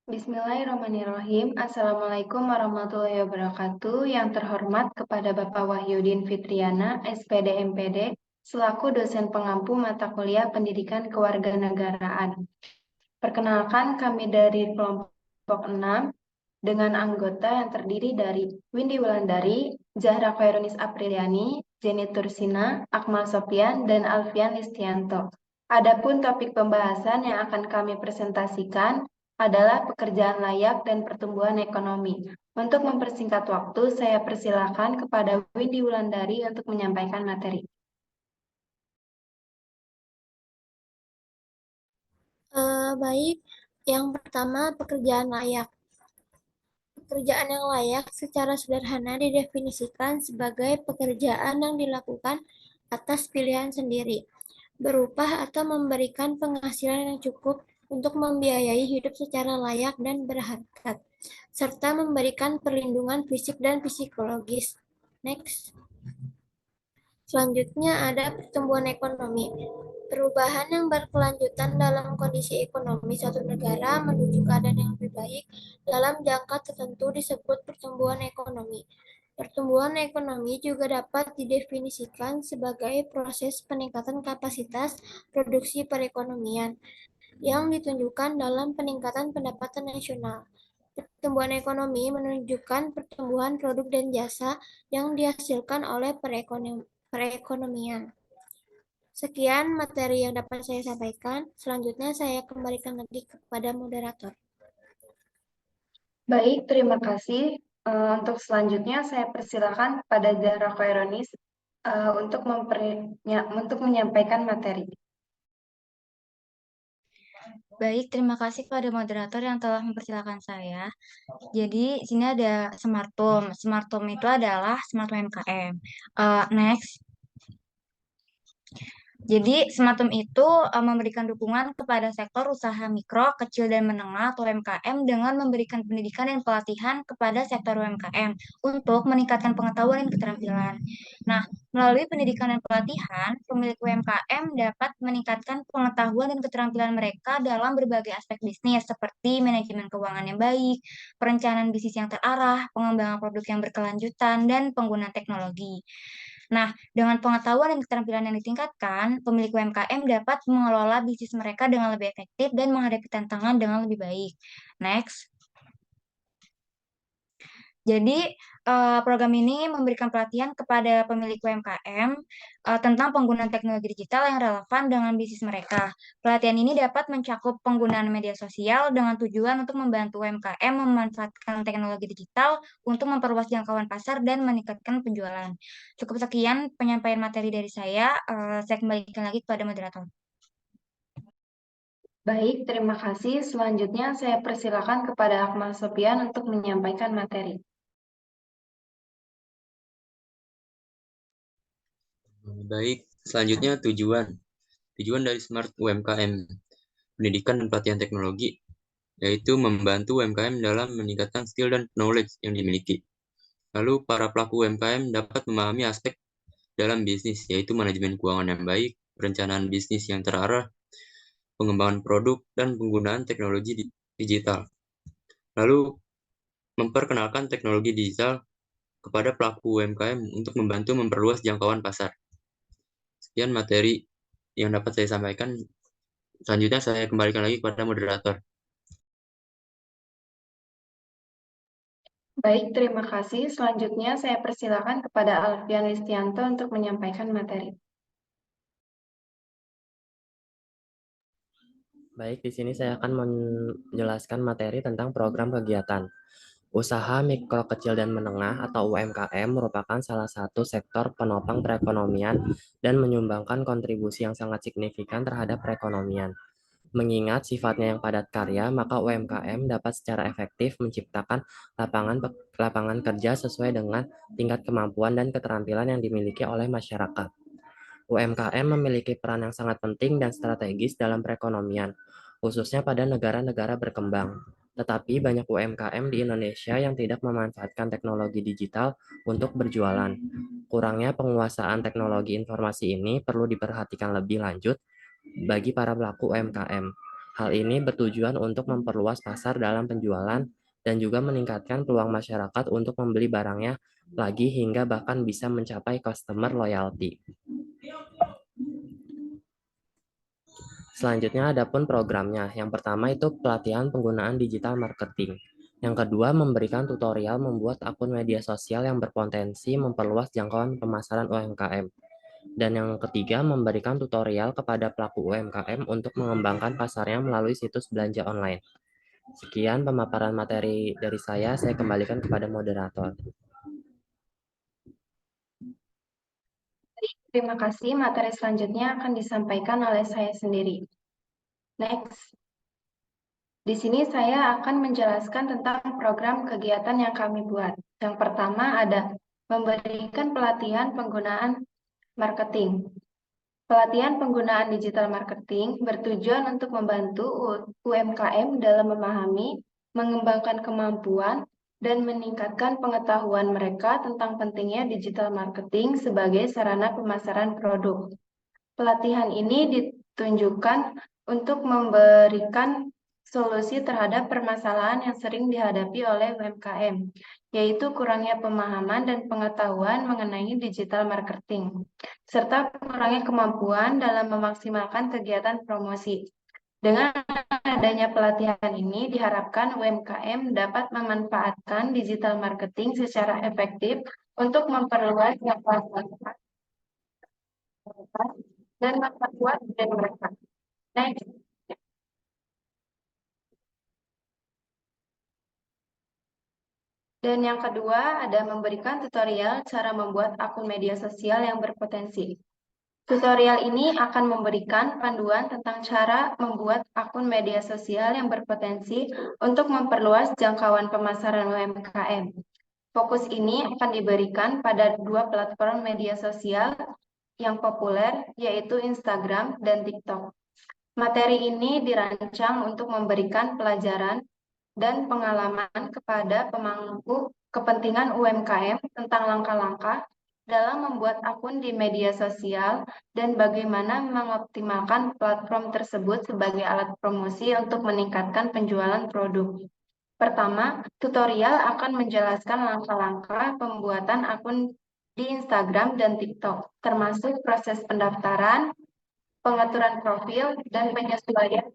Bismillahirrahmanirrahim. Assalamualaikum warahmatullahi wabarakatuh. Yang terhormat kepada Bapak Wahyudin Fitriana, SPD MPD, selaku dosen pengampu mata kuliah Pendidikan Kewarganegaraan. Perkenalkan, kami dari kelompok 6 dengan anggota yang terdiri dari Windy Wulandari, Zahra Khairunis Apriliani, Jenny Tursina, Akmal Sofyan, dan Alfian Listianto. Adapun topik pembahasan yang akan kami presentasikan adalah pekerjaan layak dan pertumbuhan ekonomi. Untuk mempersingkat waktu, saya persilakan kepada Windy Wulandari untuk menyampaikan materi. Baik, yang pertama pekerjaan layak. Pekerjaan yang layak secara sederhana didefinisikan sebagai pekerjaan yang dilakukan atas pilihan sendiri, berupa atau memberikan penghasilan yang cukup untuk membiayai hidup secara layak dan berharkat, serta memberikan perlindungan fisik dan psikologis. Next. Selanjutnya ada pertumbuhan ekonomi. Perubahan yang berkelanjutan dalam kondisi ekonomi suatu negara menuju keadaan yang lebih baik dalam jangka tertentu disebut pertumbuhan ekonomi. Pertumbuhan ekonomi juga dapat didefinisikan sebagai proses peningkatan kapasitas produksi perekonomian yang ditunjukkan dalam peningkatan pendapatan nasional. Pertumbuhan ekonomi menunjukkan pertumbuhan produk dan jasa yang dihasilkan oleh perekonomian. Sekian materi yang dapat saya sampaikan. Selanjutnya saya kembalikan lagi kepada moderator. Baik, terima kasih. Untuk selanjutnya saya persilakan kepada Zahra Khairunis untuk menyampaikan materi. Baik, terima kasih kepada moderator yang telah mempersilakan saya. Jadi, sini ada Smartum. Smartum itu adalah Smart UMKM. Next. Jadi, Smartum itu memberikan dukungan kepada sektor usaha mikro, kecil, dan menengah atau UMKM dengan memberikan pendidikan dan pelatihan kepada sektor UMKM untuk meningkatkan pengetahuan dan keterampilan. Nah, melalui pendidikan dan pelatihan, pemilik UMKM dapat meningkatkan pengetahuan dan keterampilan mereka dalam berbagai aspek bisnis seperti manajemen keuangan yang baik, perencanaan bisnis yang terarah, pengembangan produk yang berkelanjutan, dan penggunaan teknologi. Nah, dengan pengetahuan dan keterampilan yang ditingkatkan, pemilik UMKM dapat mengelola bisnis mereka dengan lebih efektif dan menghadapi tantangan dengan lebih baik. Next. Jadi, program ini memberikan pelatihan kepada pemilik UMKM tentang penggunaan teknologi digital yang relevan dengan bisnis mereka. Pelatihan ini dapat mencakup penggunaan media sosial dengan tujuan untuk membantu UMKM memanfaatkan teknologi digital untuk memperluas jangkauan pasar dan meningkatkan penjualan. Cukup sekian penyampaian materi dari saya. Saya kembalikan lagi kepada moderator. Baik, terima kasih. Selanjutnya saya persilakan kepada Akmal Sofyan untuk menyampaikan materi. Baik, selanjutnya tujuan dari Smart UMKM Pendidikan dan Pelatihan Teknologi, yaitu membantu UMKM dalam meningkatkan skill dan knowledge yang dimiliki. Lalu para pelaku UMKM dapat memahami aspek dalam bisnis, yaitu manajemen keuangan yang baik, perencanaan bisnis yang terarah, pengembangan produk, dan penggunaan teknologi digital. Lalu memperkenalkan teknologi digital kepada pelaku UMKM untuk membantu memperluas jangkauan pasar. Sekian materi yang dapat saya sampaikan. Selanjutnya saya kembalikan lagi kepada moderator. Baik, terima kasih. Selanjutnya saya persilakan kepada Alfian Listianto untuk menyampaikan materi. Baik, di sini saya akan menjelaskan materi tentang program kegiatan. Usaha mikro kecil dan menengah atau UMKM merupakan salah satu sektor penopang perekonomian dan menyumbangkan kontribusi yang sangat signifikan terhadap perekonomian. Mengingat sifatnya yang padat karya, maka UMKM dapat secara efektif menciptakan lapangan kerja sesuai dengan tingkat kemampuan dan keterampilan yang dimiliki oleh masyarakat. UMKM memiliki peran yang sangat penting dan strategis dalam perekonomian, khususnya pada negara-negara berkembang. Tetapi banyak UMKM di Indonesia yang tidak memanfaatkan teknologi digital untuk berjualan. Kurangnya penguasaan teknologi informasi ini perlu diperhatikan lebih lanjut bagi para pelaku UMKM. Hal ini bertujuan untuk memperluas pasar dalam penjualan dan juga meningkatkan peluang masyarakat untuk membeli barangnya lagi hingga bahkan bisa mencapai customer loyalty. Selanjutnya ada pun programnya. Yang pertama itu pelatihan penggunaan digital marketing. Yang kedua, memberikan tutorial membuat akun media sosial yang berpotensi memperluas jangkauan pemasaran UMKM. Dan yang ketiga, memberikan tutorial kepada pelaku UMKM untuk mengembangkan pasarnya melalui situs belanja online. Sekian pemaparan materi dari saya kembalikan kepada moderator. Terima kasih. Materi selanjutnya akan disampaikan oleh saya sendiri. Next. Di sini saya akan menjelaskan tentang program kegiatan yang kami buat. Yang pertama ada memberikan pelatihan penggunaan marketing. Pelatihan penggunaan digital marketing bertujuan untuk membantu UMKM dalam memahami, mengembangkan kemampuan, dan meningkatkan pengetahuan mereka tentang pentingnya digital marketing sebagai sarana pemasaran produk. Pelatihan ini ditunjukkan untuk memberikan solusi terhadap permasalahan yang sering dihadapi oleh UMKM, yaitu kurangnya pemahaman dan pengetahuan mengenai digital marketing, serta kurangnya kemampuan dalam memaksimalkan kegiatan promosi. Dengan adanya pelatihan ini, diharapkan UMKM dapat memanfaatkan digital marketing secara efektif untuk memperluas jangkauan pasar dan memperkuat brand mereka. Next. Dan yang kedua ada memberikan tutorial cara membuat akun media sosial yang berpotensi. Tutorial ini akan memberikan panduan tentang cara membuat akun media sosial yang berpotensi untuk memperluas jangkauan pemasaran UMKM. Fokus ini akan diberikan pada dua platform media sosial yang populer, yaitu Instagram dan TikTok. Materi ini dirancang untuk memberikan pelajaran dan pengalaman kepada pemangku kepentingan UMKM tentang langkah-langkah dalam membuat akun di media sosial dan bagaimana mengoptimalkan platform tersebut sebagai alat promosi untuk meningkatkan penjualan produk. Pertama, tutorial akan menjelaskan langkah-langkah pembuatan akun di Instagram dan TikTok, termasuk proses pendaftaran, pengaturan profil, dan penyesuaian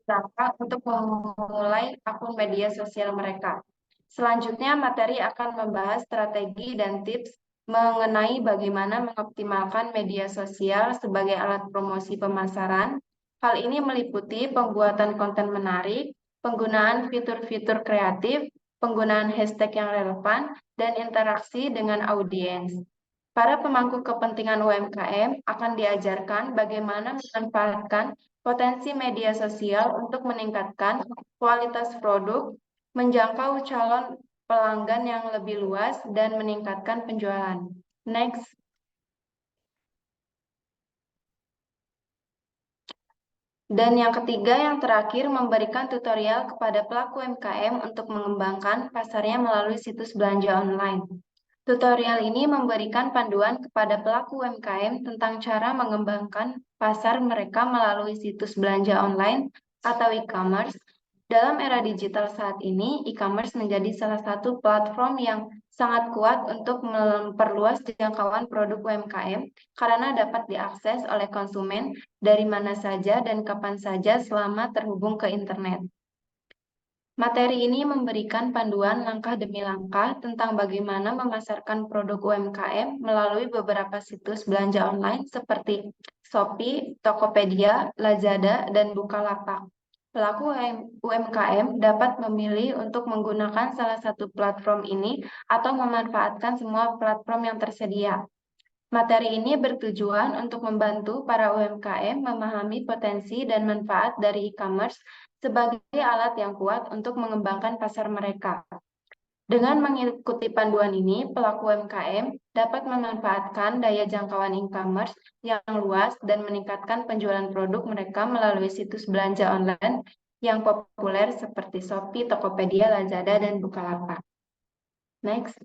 langkah untuk memulai akun media sosial mereka. Selanjutnya, materi akan membahas strategi dan tips mengenai bagaimana mengoptimalkan media sosial sebagai alat promosi pemasaran. Hal ini meliputi pembuatan konten menarik, penggunaan fitur-fitur kreatif, penggunaan hashtag yang relevan, dan interaksi dengan audiens. Para pemangku kepentingan UMKM akan diajarkan bagaimana memanfaatkan potensi media sosial untuk meningkatkan kualitas produk, menjangkau calon pelanggan yang lebih luas, dan meningkatkan penjualan. Next. Dan yang ketiga, yang terakhir, memberikan tutorial kepada pelaku UMKM untuk mengembangkan pasarnya melalui situs belanja online. Tutorial ini memberikan panduan kepada pelaku UMKM tentang cara mengembangkan pasar mereka melalui situs belanja online atau e-commerce. Dalam era digital saat ini, e-commerce menjadi salah satu platform yang sangat kuat untuk memperluas jangkauan produk UMKM karena dapat diakses oleh konsumen dari mana saja dan kapan saja selama terhubung ke internet. Materi ini memberikan panduan langkah demi langkah tentang bagaimana memasarkan produk UMKM melalui beberapa situs belanja online seperti Shopee, Tokopedia, Lazada, dan Bukalapak. Pelaku UMKM dapat memilih untuk menggunakan salah satu platform ini atau memanfaatkan semua platform yang tersedia. Materi ini bertujuan untuk membantu para UMKM memahami potensi dan manfaat dari e-commerce sebagai alat yang kuat untuk mengembangkan pasar mereka. Dengan mengikuti panduan ini, pelaku UMKM dapat memanfaatkan daya jangkauan e-commerce yang luas dan meningkatkan penjualan produk mereka melalui situs belanja online yang populer seperti Shopee, Tokopedia, Lazada, dan Bukalapak. Next.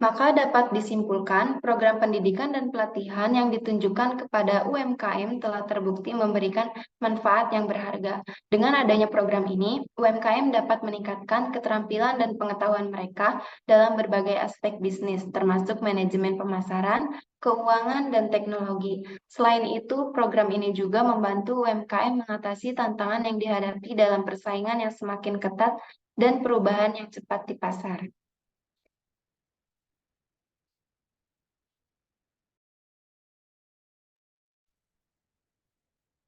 Maka dapat disimpulkan, program pendidikan dan pelatihan yang ditunjukkan kepada UMKM telah terbukti memberikan manfaat yang berharga. Dengan adanya program ini, UMKM dapat meningkatkan keterampilan dan pengetahuan mereka dalam berbagai aspek bisnis, termasuk manajemen pemasaran, keuangan, dan teknologi. Selain itu, program ini juga membantu UMKM mengatasi tantangan yang dihadapi dalam persaingan yang semakin ketat dan perubahan yang cepat di pasar.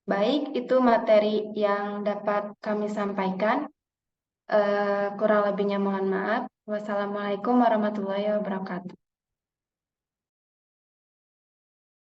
Baik, itu materi yang dapat kami sampaikan. Kurang lebihnya mohon maaf. Wassalamualaikum warahmatullahi wabarakatuh.